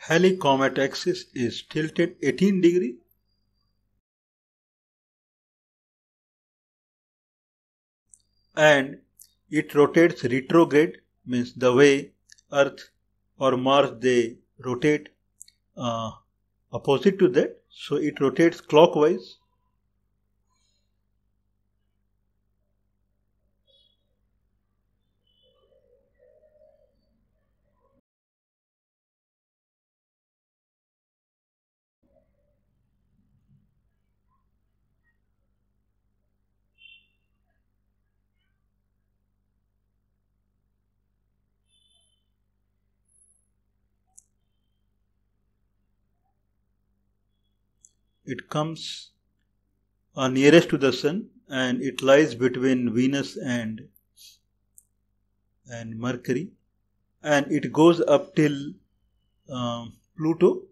Halley Comet axis is tilted 18 degrees and it rotates retrograde, means the way Earth or Mars they rotate opposite to that. So it rotates clockwise. It comes nearest to the Sun and it lies between Venus and Mercury, and it goes up till Pluto.